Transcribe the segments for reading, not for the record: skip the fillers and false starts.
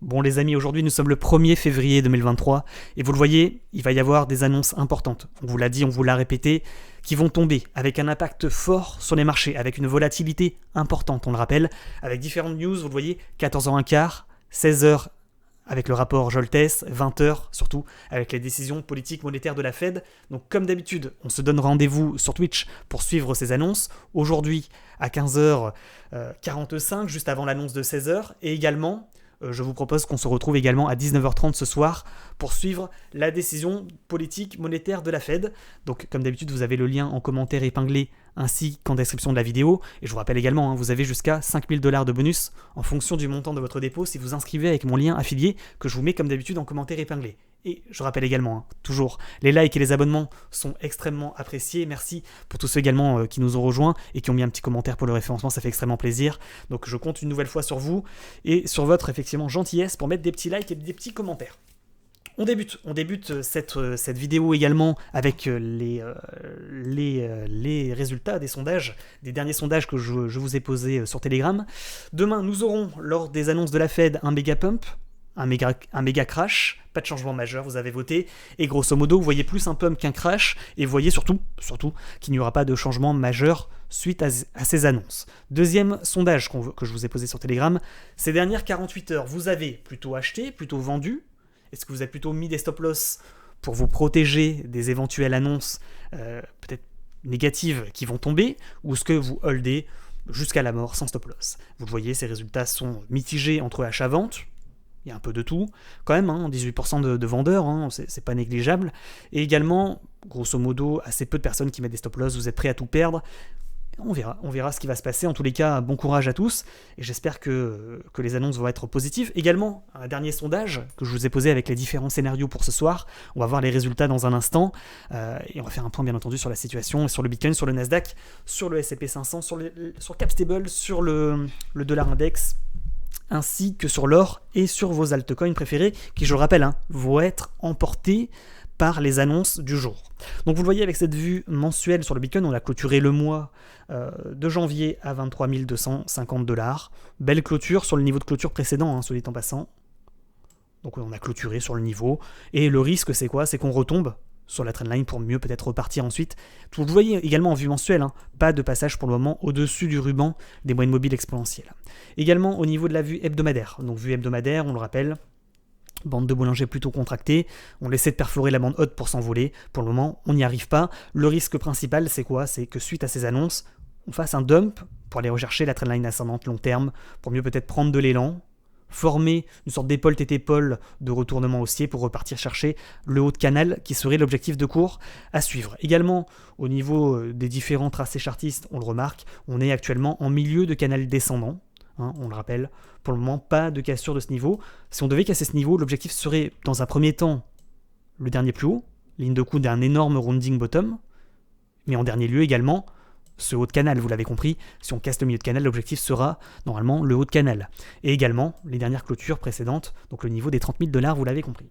Bon les amis, aujourd'hui nous sommes le 1er février 2023 et vous le voyez, il va y avoir des annonces importantes. On vous l'a dit, on vous l'a répété, qui vont tomber avec un impact fort sur les marchés, avec une volatilité importante, on le rappelle, avec différentes news, vous le voyez, 14h15, 16h avec le rapport Joltes, 20h surtout avec les décisions politiques monétaires de la Fed. Donc comme d'habitude, on se donne rendez-vous sur Twitch pour suivre ces annonces. Aujourd'hui à 15h45, juste avant l'annonce de 16h, et également je vous propose qu'on se retrouve également à 19h30 ce soir pour suivre la décision politique monétaire de la Fed. Donc comme d'habitude, vous avez le lien en commentaire épinglé ainsi qu'en description de la vidéo. Et je vous rappelle également, vous avez jusqu'à 5000 $ de bonus en fonction du montant de votre dépôt si vous inscrivez avec mon lien affilié que je vous mets comme d'habitude en commentaire épinglé. Et je rappelle également, toujours, les likes et les abonnements sont extrêmement appréciés. Merci pour tous ceux également qui nous ont rejoints et qui ont mis un petit commentaire pour le référencement, ça fait extrêmement plaisir. Donc je compte une nouvelle fois sur vous et sur votre effectivement gentillesse pour mettre des petits likes et des petits commentaires. On débute cette vidéo également avec les résultats des sondages, des derniers sondages que je vous ai posés sur Telegram. Demain, nous aurons, lors des annonces de la Fed, un méga pump, un méga crash, pas de changement majeur, vous avez voté, et grosso modo, vous voyez plus un pump qu'un crash, et vous voyez surtout qu'il n'y aura pas de changement majeur suite à ces annonces. Deuxième sondage que je vous ai posé sur Telegram, ces dernières 48 heures, vous avez plutôt acheté, plutôt vendu? Est-ce que vous avez plutôt mis des stop-loss pour vous protéger des éventuelles annonces peut-être négatives qui vont tomber, ou est-ce que vous holdez jusqu'à la mort sans stop-loss? Vous le voyez, ces résultats sont mitigés entre achat-vente. Il y a un peu de tout, quand même, 18% de vendeurs, c'est pas négligeable. Et également, grosso modo, assez peu de personnes qui mettent des stop-loss, vous êtes prêts à tout perdre. On verra ce qui va se passer. En tous les cas, bon courage à tous, et j'espère que les annonces vont être positives. Également, un dernier sondage que je vous ai posé avec les différents scénarios pour ce soir. On va voir les résultats dans un instant, et on va faire un point bien entendu sur la situation, sur le Bitcoin, sur le Nasdaq, sur le S&P 500, sur Capstable, sur le dollar index, ainsi que sur l'or et sur vos altcoins préférés, qui, je le rappelle, vont être emportés par les annonces du jour. Donc vous le voyez avec cette vue mensuelle sur le Bitcoin, on a clôturé le mois de janvier à 23 250 $. Belle clôture sur le niveau de clôture précédent, soit dit en passant. Donc on a clôturé sur le niveau. Et le risque, c'est quoi? C'est qu'on retombe sur la trendline pour mieux peut-être repartir ensuite. Vous le voyez également en vue mensuelle, pas de passage pour le moment au-dessus du ruban des moyennes mobiles exponentielles. Également au niveau de la vue hebdomadaire. Donc vue hebdomadaire, on le rappelle, bande de Bollinger plutôt contractée, on essaie de perforer la bande haute pour s'envoler. Pour le moment, on n'y arrive pas. Le risque principal, c'est quoi? C'est que suite à ces annonces, on fasse un dump pour aller rechercher la trendline ascendante long terme, pour mieux peut-être prendre de l'élan, former une sorte d'épaule tête épaule de retournement haussier pour repartir chercher le haut de canal qui serait l'objectif de cours à suivre. Également, au niveau des différents tracés chartistes, on le remarque, on est actuellement en milieu de canal descendant. On le rappelle, pour le moment, pas de cassure de ce niveau. Si on devait casser ce niveau, l'objectif serait, dans un premier temps, le dernier plus haut, ligne de coup d'un énorme rounding bottom, mais en dernier lieu également, ce haut de canal, vous l'avez compris, si on casse le milieu de canal, l'objectif sera normalement le haut de canal. Et également, les dernières clôtures précédentes, donc le niveau des 30 000 $, vous l'avez compris.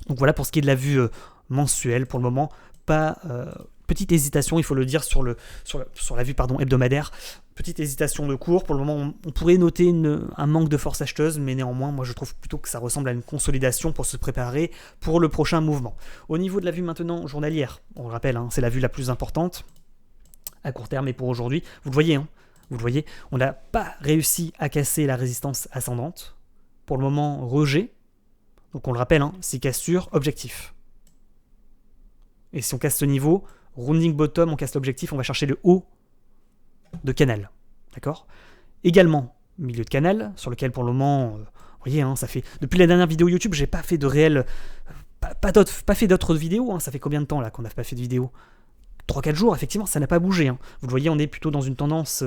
Donc voilà pour ce qui est de la vue mensuelle, pour le moment, pas... petite hésitation, il faut le dire, sur la vue hebdomadaire. Petite hésitation de cours. Pour le moment, on pourrait noter un manque de force acheteuse, mais néanmoins, moi je trouve plutôt que ça ressemble à une consolidation pour se préparer pour le prochain mouvement. Au niveau de la vue maintenant journalière, on le rappelle, c'est la vue la plus importante à court terme et pour aujourd'hui. Vous le voyez, on n'a pas réussi à casser la résistance ascendante. Pour le moment, rejet. Donc on le rappelle, c'est cassure, objectif. Et si on casse ce niveau, rounding bottom, on casse l'objectif, on va chercher le haut de canal. D'accord? Également, milieu de canal, sur lequel pour le moment, vous voyez, ça fait... Depuis la dernière vidéo YouTube, j'ai pas fait de réel... Pas fait d'autres vidéos, ça fait combien de temps là qu'on n'a pas fait de vidéo? 3-4 jours, effectivement, ça n'a pas bougé. Vous le voyez, on est plutôt dans une tendance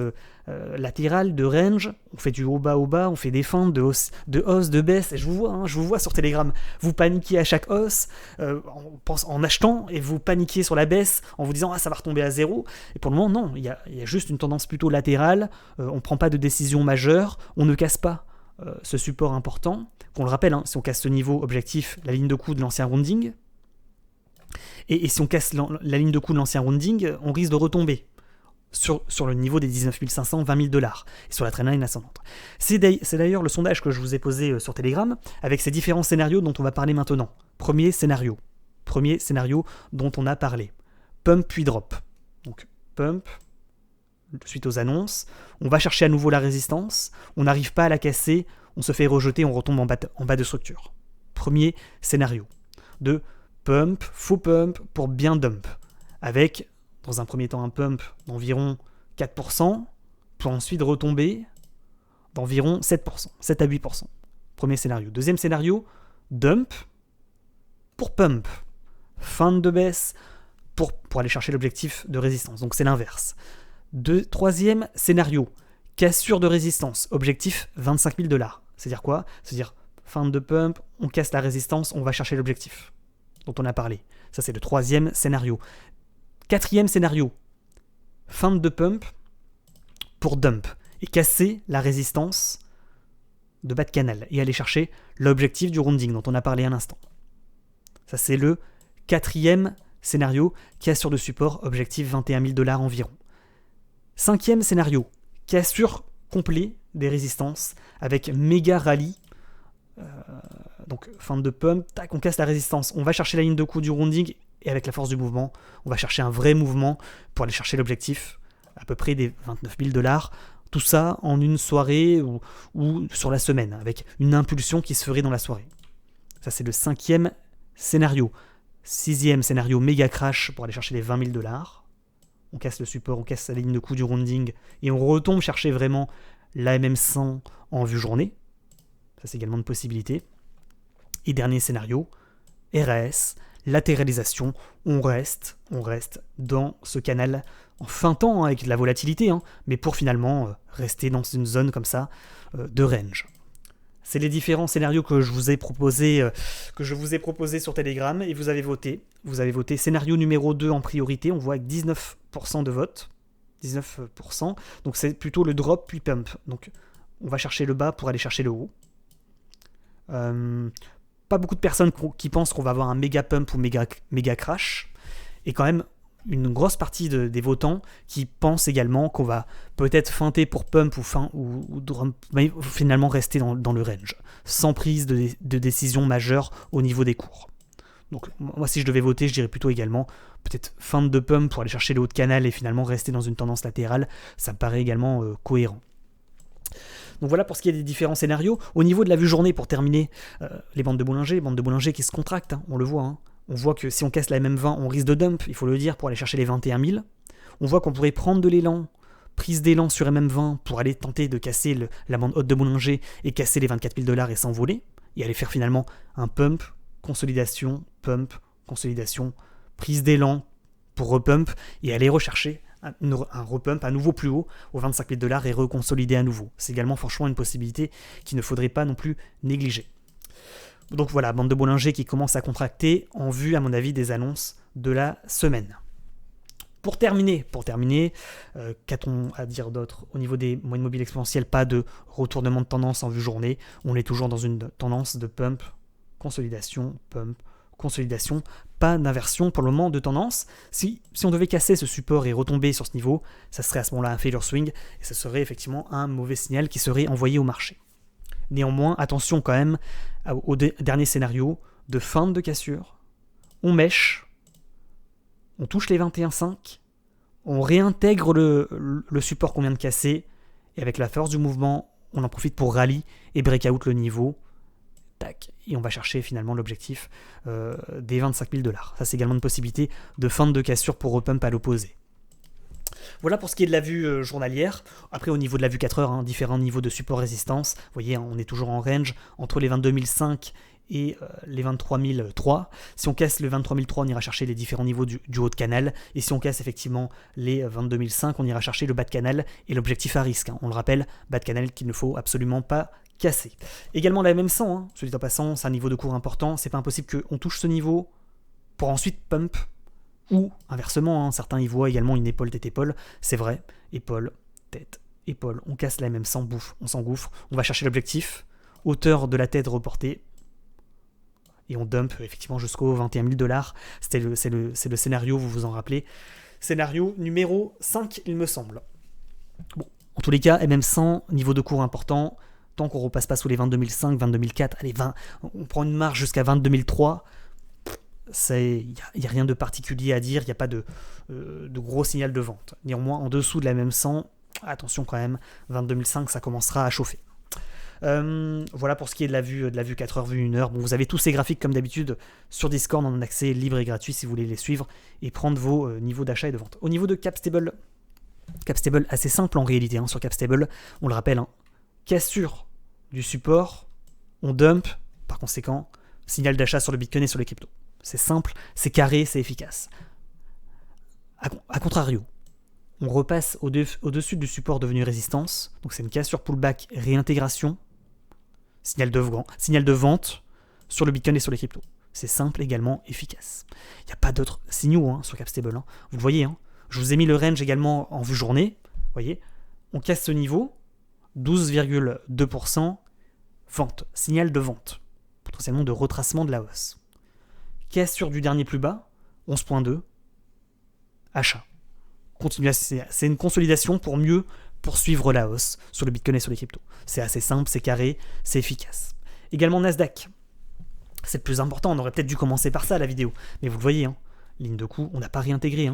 latérale, de range. On fait du haut bas, on fait des feintes de hausse, de baisse. Et je vous vois sur Telegram. Vous paniquez à chaque hausse en achetant et vous paniquez sur la baisse en vous disant ça va retomber à zéro. Et pour le moment, non. Il y a juste une tendance plutôt latérale. On ne prend pas de décision majeure. On ne casse pas ce support important. Qu'on le rappelle, si on casse ce niveau objectif, la ligne de coup de l'ancien rounding. Et si on casse la ligne de coup de l'ancien rounding, on risque de retomber sur le niveau des 19 500, 20 000 $, et sur la trendline ascendante. C'est d'ailleurs le sondage que je vous ai posé sur Telegram, avec ces différents scénarios dont on va parler maintenant. Premier scénario dont on a parlé. Pump puis drop. Donc pump, suite aux annonces, on va chercher à nouveau la résistance, on n'arrive pas à la casser, on se fait rejeter, on retombe en bas de structure. Premier scénario. De pump, faux pump pour bien dump, avec dans un premier temps un pump d'environ 4%, pour ensuite retomber d'environ 7%, 7 à 8%. Premier scénario. Deuxième scénario, dump pour pump. Fin de baisse pour aller chercher l'objectif de résistance. Donc c'est l'inverse. Troisième scénario, cassure de résistance. Objectif 25 000 $. C'est-à-dire quoi ? C'est-à-dire fin de pump, on casse la résistance, on va chercher l'objectif dont on a parlé. Ça c'est le troisième scénario. Quatrième scénario, fin de pump pour dump et casser la résistance de bas de canal et aller chercher l'objectif du rounding dont on a parlé un instant. Ça c'est le quatrième scénario, cassure de support, objectif 21 000 $ environ. Cinquième scénario, cassure complet des résistances avec méga rallye. Donc fin de pump, tac, on casse la résistance, on va chercher la ligne de coup du rounding et avec la force du mouvement, on va chercher un vrai mouvement pour aller chercher l'objectif à peu près des 29 000 $. Tout ça en une soirée ou sur la semaine, avec une impulsion qui se ferait dans la soirée. Ça c'est le cinquième scénario. Sixième scénario, méga crash pour aller chercher les 20 000 $. On casse le support, on casse la ligne de coup du rounding et on retombe chercher vraiment la MM100 en vue journée. Ça c'est également une possibilité. Et dernier scénario, RAS, latéralisation, on reste dans ce canal en feintant avec de la volatilité, mais pour finalement rester dans une zone comme ça de range. C'est les différents scénarios que je vous ai proposés sur Telegram et vous avez voté. Vous avez voté scénario numéro 2 en priorité, on voit avec 19% de vote. 19%, donc c'est plutôt le drop puis pump. Donc on va chercher le bas pour aller chercher le haut. Pas beaucoup de personnes qui pensent qu'on va avoir un méga pump ou méga crash, et quand même une grosse partie des votants qui pensent également qu'on va peut-être feinter pour pump ou mais finalement rester dans le range, sans prise de décision majeure au niveau des cours. Donc moi si je devais voter, je dirais plutôt également peut-être feinte de pump pour aller chercher le haut de canal et finalement rester dans une tendance latérale, ça me paraît également cohérent. Donc voilà pour ce qui est des différents scénarios. Au niveau de la vue journée, pour terminer, les bandes de Bollinger qui se contractent, on le voit. On voit que si on casse la MM20, on risque de dump, il faut le dire, pour aller chercher les 21 000. On voit qu'on pourrait prendre de l'élan, prise d'élan sur MM20 pour aller tenter de casser la bande haute de Bollinger et casser les 24 000 $ et s'envoler, et aller faire finalement un pump, consolidation, prise d'élan pour repump, et aller rechercher un repump à nouveau plus haut aux 25 000 $ et reconsolider à nouveau. C'est également franchement une possibilité qu'il ne faudrait pas non plus négliger. Donc voilà, bande de Bollinger qui commence à contracter en vue, à mon avis, des annonces de la semaine. Pour terminer, qu'a-t-on à dire d'autre ? Au niveau des moyennes mobiles exponentielles, pas de retournement de tendance en vue journée. On est toujours dans une tendance de pump, consolidation, pas d'inversion pour le moment de tendance. Si on devait casser ce support et retomber sur ce niveau, ça serait à ce moment-là un failure swing, et ce serait effectivement un mauvais signal qui serait envoyé au marché. Néanmoins, attention quand même au dernier scénario de feinte de cassure. On mèche, on touche les 21,5, on réintègre le support qu'on vient de casser, et avec la force du mouvement, on en profite pour rallye et break out le niveau. Tac, et on va chercher finalement l'objectif des 25 000 $. Ça, c'est également une possibilité de feinte de cassure pour repump à l'opposé. Voilà pour ce qui est de la vue journalière. Après, au niveau de la vue 4 heures, différents niveaux de support-résistance. Vous voyez, on est toujours en range entre les 22 005 et les 23 003. Si on casse le 23 003, on ira chercher les différents niveaux du haut de canal. Et si on casse effectivement les 22 005, on ira chercher le bas de canal et l'objectif à risque. On le rappelle, bas de canal qu'il ne faut absolument pas casser. Également la MM100, soit dit en passant, c'est un niveau de cours important. C'est pas impossible qu'on touche ce niveau pour ensuite pump. Ou inversement, certains y voient également une épaule, tête, épaule. C'est vrai, épaule, tête, épaule. On casse la MM100, bouffe, on s'engouffre. On va chercher l'objectif, hauteur de la tête reportée. Et on dump effectivement jusqu'aux 21 000 $. C'est le scénario, vous vous en rappelez. Scénario numéro 5, il me semble. Bon, en tous les cas, MM100, niveau de cours important, tant qu'on repasse pas sous les 22 005, 22 004, allez, 20, on prend une marge jusqu'à 22 003, il n'y a rien de particulier à dire, il n'y a pas de gros signal de vente. Néanmoins, en dessous de la MM100, attention quand même, 22 005, ça commencera à chauffer. Voilà pour ce qui est de la vue 4h, vue 1h. Bon, vous avez tous ces graphiques comme d'habitude sur Discord en accès libre et gratuit si vous voulez les suivre et prendre vos niveaux d'achat et de vente. Au niveau de Capstable, assez simple en réalité sur Capstable, on le rappelle, cassure du support, on dump, par conséquent, signal d'achat sur le Bitcoin et sur les cryptos. C'est simple, c'est carré, c'est efficace. A contrario, on repasse au-dessus du support devenu résistance, donc c'est une cassure pullback, réintégration, signal de vente sur le Bitcoin et sur les cryptos. C'est simple, également efficace. Il n'y a pas d'autres signaux sur Capstable. Vous le voyez, je vous ai mis le range également en vue journée. Vous voyez, on casse ce niveau, 12,2%, vente, signal de vente, potentiellement de retracement de la hausse. Cassure du dernier plus bas, 11,2, achat. C'est une consolidation pour mieux poursuivre la hausse sur le Bitcoin et sur les cryptos. C'est assez simple, c'est carré, c'est efficace. Également Nasdaq. C'est le plus important, on aurait peut-être dû commencer par ça la vidéo. Mais vous le voyez, ligne de coup, on n'a pas réintégré.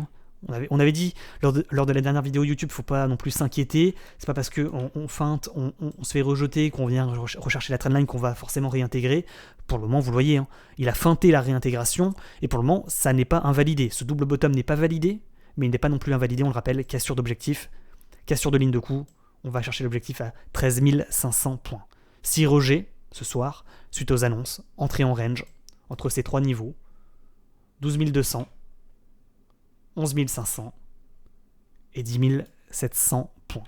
On avait dit lors de la dernière vidéo YouTube, il ne faut pas non plus s'inquiéter. C'est pas parce qu'on feinte, on se fait rejeter, qu'on vient rechercher la trendline qu'on va forcément réintégrer. Pour le moment, vous le voyez, il a feinté la réintégration et pour le moment, ça n'est pas invalidé. Ce double bottom n'est pas validé, mais il n'est pas non plus invalidé, on le rappelle, cassure d'objectif, cassure de ligne de coup, on va chercher l'objectif à 13 500 points. Si rejet, ce soir, suite aux annonces, entrée en range, entre ces trois niveaux, 12 200, 11 500 et 10 700 points.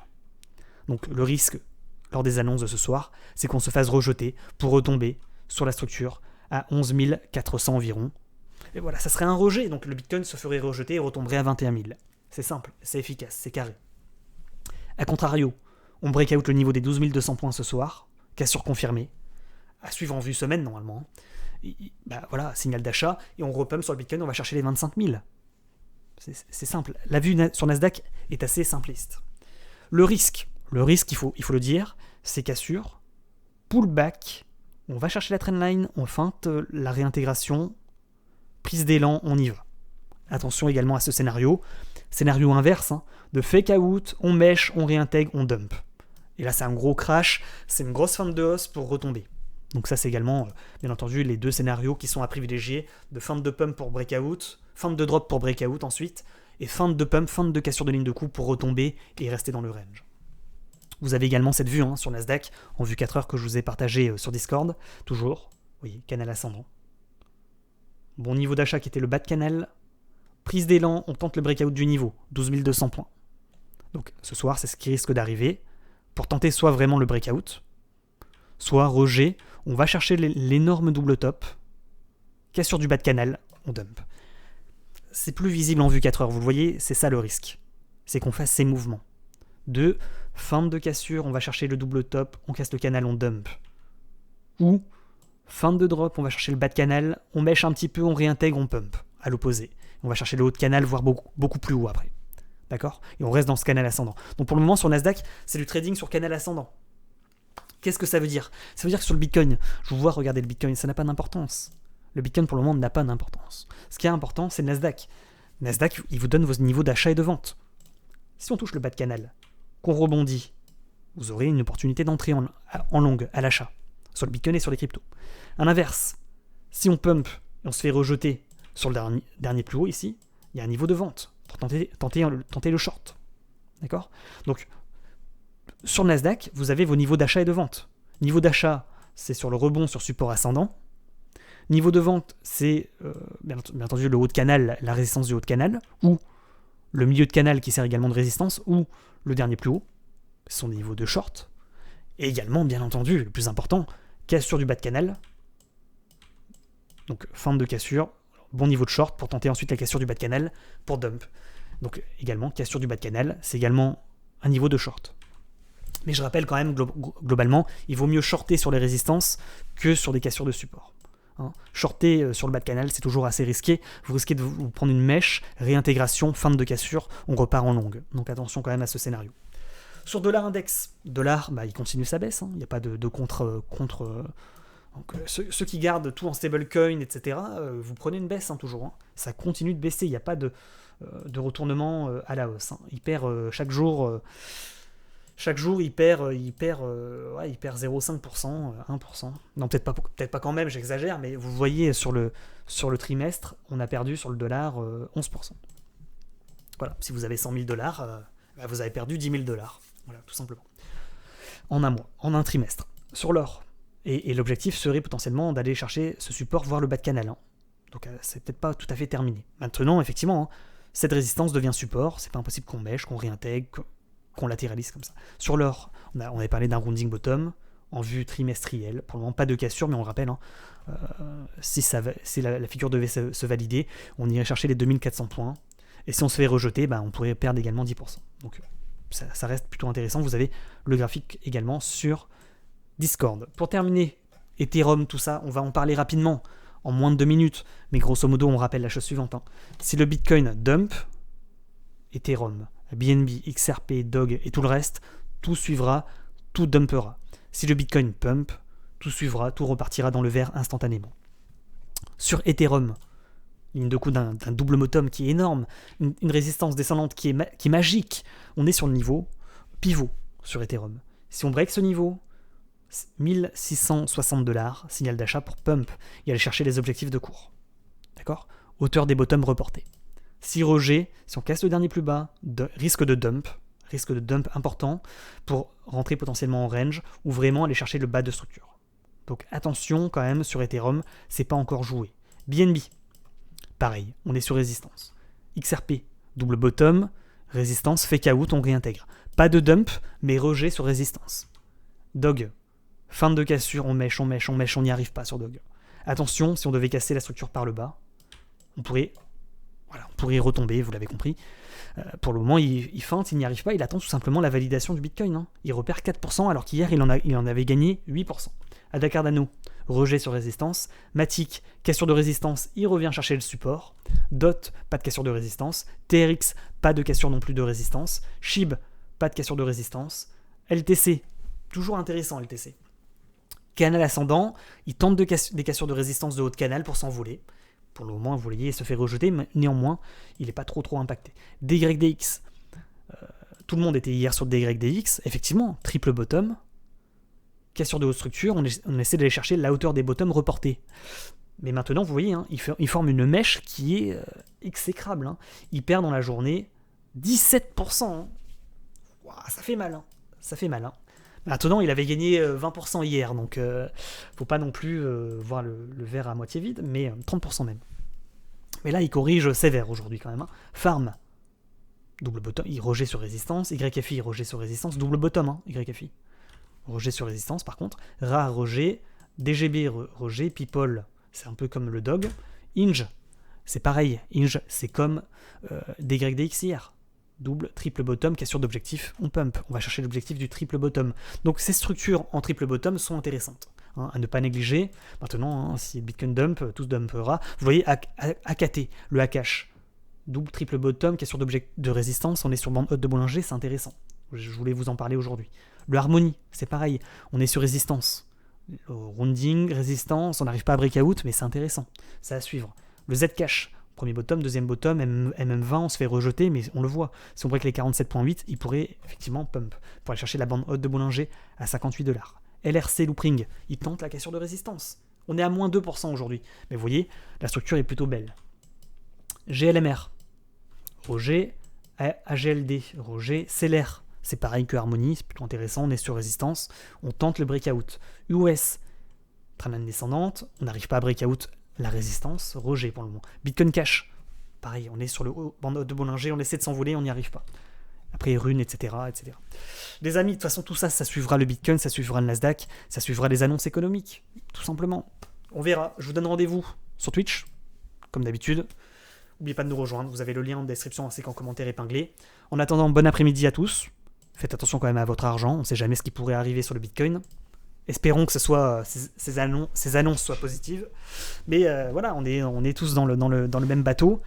Donc le risque, lors des annonces de ce soir, c'est qu'on se fasse rejeter pour retomber sur la structure à 11 400 environ. Et voilà, ça serait un rejet, donc le Bitcoin se ferait rejeter et retomberait à 21 000. C'est simple, c'est efficace, c'est carré. A contrario, on break out le niveau des 12 200 points ce soir, cassure confirmée, à suivre en vue semaine normalement. Voilà, signal d'achat, et on repump sur le Bitcoin, on va chercher les 25 000. C'est simple. La vue sur Nasdaq est assez simpliste. Le risque, il faut le dire, c'est cassure, pullback, on va chercher la trendline, on feinte la réintégration, prise d'élan, on y va. Attention également à ce scénario. Scénario inverse, de fake out, on mèche, on réintègre, on dump. Et là, c'est un gros crash, c'est une grosse feinte de hausse pour retomber. Donc ça, c'est également, bien entendu, les deux scénarios qui sont à privilégier, de feinte de pump pour breakout, feinte de drop pour breakout ensuite, et feinte de pump, feinte de cassure de ligne de coup pour retomber et rester dans le range. Vous avez également cette vue sur Nasdaq, en vue 4 heures que je vous ai partagé sur Discord, toujours, vous voyez, canal ascendant. Bon niveau d'achat qui était le bas de canal, prise d'élan, on tente le breakout du niveau, 12 200 points. Donc ce soir, c'est ce qui risque d'arriver, pour tenter soit vraiment le breakout, soit rejet, on va chercher l'énorme double top, cassure du bas de canal, on dump. C'est plus visible en vue 4 heures, vous le voyez, c'est ça le risque. C'est qu'on fasse ces mouvements. De feinte de cassure, on va chercher le double top, on casse le canal, on dump. Ou feinte de drop, on va chercher le bas de canal, on mèche un petit peu, on réintègre, on pump, à l'opposé. On va chercher le haut de canal, voire beaucoup plus haut après. D'accord ? Et on reste dans ce canal ascendant. Donc pour le moment, sur Nasdaq, c'est du trading sur canal ascendant. Qu'est-ce que ça veut dire ? Ça veut dire que sur le Bitcoin, je vous vois regarder le Bitcoin, ça n'a pas d'importance. Le Bitcoin, pour le moment, n'a pas d'importance. Ce qui est important, c'est le Nasdaq. Nasdaq, il vous donne vos niveaux d'achat et de vente. Si on touche le bas de canal, qu'on rebondit, vous aurez une opportunité d'entrer en longue à l'achat, sur le Bitcoin et sur les cryptos. À l'inverse, si on pump et on se fait rejeter sur le dernier plus haut ici, il y a un niveau de vente pour tenter le short. D'accord ? Donc, sur le Nasdaq, vous avez vos niveaux d'achat et de vente. Niveau d'achat, c'est sur le rebond sur support ascendant. Niveau de vente, c'est bien entendu le haut de canal, la résistance du haut de canal, ou le milieu de canal qui sert également de résistance, ou le dernier plus haut, ce sont des niveaux de short. Et également, bien entendu, le plus important, cassure du bas de canal. Donc, feinte de cassure, bon niveau de short pour tenter ensuite la cassure du bas de canal pour dump. Donc, également, cassure du bas de canal, c'est également un niveau de short. Mais je rappelle quand même, globalement, il vaut mieux shorter sur les résistances que sur des cassures de support. Hein. Shorter sur le bas de canal, c'est toujours assez risqué. Vous risquez de vous prendre une mèche, réintégration, fin de cassure, on repart en longue. Donc attention quand même à ce scénario. Sur dollar index, dollar, il continue sa baisse. Hein. Il n'y a pas de contre. Donc, ceux qui gardent tout en stablecoin, etc., vous prenez une baisse toujours. Hein. Ça continue de baisser. Il n'y a pas de retournement à la hausse. Hein. Il perd chaque jour. Chaque jour, il perd 0,5%, 1%. Non, peut-être pas quand même, j'exagère, mais vous voyez sur le trimestre, on a perdu sur le dollar 11%. Voilà, si vous avez 100 000 $, vous avez perdu 10 000 $. Voilà, tout simplement. En un mois, en un trimestre. Sur l'or. Et l'objectif serait potentiellement d'aller chercher ce support, voire le bas de canal. Hein. Donc c'est peut-être pas tout à fait terminé. Maintenant, effectivement, hein, cette résistance devient support, c'est pas impossible qu'on mèche, qu'on réintègre, qu'on latéralise comme ça. Sur l'or, on avait parlé d'un rounding bottom en vue trimestrielle. Pour le moment, pas de cassure, mais on le rappelle, hein, si la figure devait se valider, on irait chercher les 2400 points. Et si on se fait rejeter, on pourrait perdre également 10%. Donc ça reste plutôt intéressant. Vous avez le graphique également sur Discord. Pour terminer, Ethereum, tout ça, on va en parler rapidement, en moins de 2 minutes. Mais grosso modo, on rappelle la chose suivante. Hein. Si le Bitcoin dump, Ethereum, BNB, XRP, DOG et tout le reste, tout suivra, tout dumpera. Si le Bitcoin pump, tout suivra, tout repartira dans le vert instantanément. Sur Ethereum, ligne de coup d'un double bottom qui est énorme, une résistance descendante qui est magique. On est sur le niveau pivot sur Ethereum. Si on break ce niveau, 1660 $, signal d'achat pour pump et aller chercher les objectifs de cours. D'accord ? Hauteur des bottoms reportés. Si rejet, si on casse le dernier plus bas, risque de dump important pour rentrer potentiellement en range ou vraiment aller chercher le bas de structure. Donc attention quand même sur Ethereum, c'est pas encore joué. BNB, pareil, on est sur résistance. XRP, double bottom, résistance, fake out, on réintègre. Pas de dump, mais rejet sur résistance. DOG, fin de cassure, on mèche, on n'y arrive pas sur DOG. Attention, si on devait casser la structure par le bas, on pourrait y retomber, vous l'avez compris. Pour le moment, il feinte, il n'y arrive pas, il attend tout simplement la validation du Bitcoin. Hein. Il repère 4%, alors qu'hier, il en avait gagné 8%. Ada Cardano, rejet sur résistance. Matic, cassure de résistance, il revient chercher le support. DOT, pas de cassure de résistance. TRX, pas de cassure non plus de résistance. SHIB, pas de cassure de résistance. LTC, toujours intéressant LTC. Canal ascendant, il tente des cassures de résistance de haut de canal pour s'envoler. Pour le moment, vous voyez, il se fait rejeter, mais néanmoins, il n'est pas trop impacté. DYDX, tout le monde était hier sur DYDX, effectivement, triple bottom, cassure de haute structure, on essaie d'aller chercher la hauteur des bottoms reportés. Mais maintenant, vous voyez, hein, il forme une mèche qui est exécrable. Hein. Il perd dans la journée 17%. Hein. Wow, ça fait mal. Hein. Ça fait mal. Hein. Maintenant, il avait gagné 20% hier, donc faut pas non plus voir le verre à moitié vide, mais 30% même. Mais là, il corrige sévère aujourd'hui quand même. Hein. Farm, double bottom, il rejet sur résistance. YFI, rejet sur résistance. Double bottom, hein, YFI. Rejet sur résistance, par contre. Ra, rejet. DGB, rejet. People, c'est un peu comme le dog. Inge, c'est pareil. Inge, c'est comme DYDX hier. Double, triple bottom, cassure d'objectif, on pump. On va chercher l'objectif du triple bottom. Donc ces structures en triple bottom sont intéressantes. Hein, à ne pas négliger. Maintenant, hein, si Bitcoin dump, tout se dumpera. Vous voyez, AKT, le Akash. Double, triple bottom, cassure de résistance, on est sur bande haute de Bollinger, c'est intéressant. Je voulais vous en parler aujourd'hui. Le Harmony, c'est pareil, on est sur résistance. Rounding, résistance, on n'arrive pas à breakout, mais c'est intéressant. Ça à suivre. Le Zcash, premier bottom, deuxième bottom, MM20, on se fait rejeter, mais on le voit. Si on break les 47.8, il pourrait effectivement pump pour aller chercher la bande haute de Bollinger à 58 $. LRC Loopring, il tente la cassure de résistance. On est à moins 2% aujourd'hui. Mais vous voyez, la structure est plutôt belle. GLMR, rejet. AGLD, rejet. CLR, c'est pareil que Harmony, c'est plutôt intéressant, on est sur résistance. On tente le breakout. US, trendline descendante, on n'arrive pas à breakout la résistance, rejet pour le moment. Bitcoin Cash, pareil, on est sur le bande haute de Bollinger, on essaie de s'envoler, on n'y arrive pas. Après Rune, etc., etc. Les amis, de toute façon, tout ça, ça suivra le Bitcoin, ça suivra le Nasdaq, ça suivra les annonces économiques, tout simplement. On verra. Je vous donne rendez-vous sur Twitch, comme d'habitude. N'oubliez pas de nous rejoindre, vous avez le lien en description ainsi qu'en commentaire épinglé. En attendant, bon après-midi à tous. Faites attention quand même à votre argent, on ne sait jamais ce qui pourrait arriver sur le Bitcoin. Espérons que ces annonces soient positives. Mais voilà, on est tous dans le même bateau.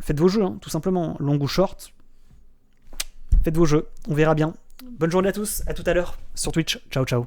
Faites vos jeux, hein, tout simplement. Long ou short, faites vos jeux. On verra bien. Bonne journée à tous. À tout à l'heure sur Twitch. Ciao, ciao.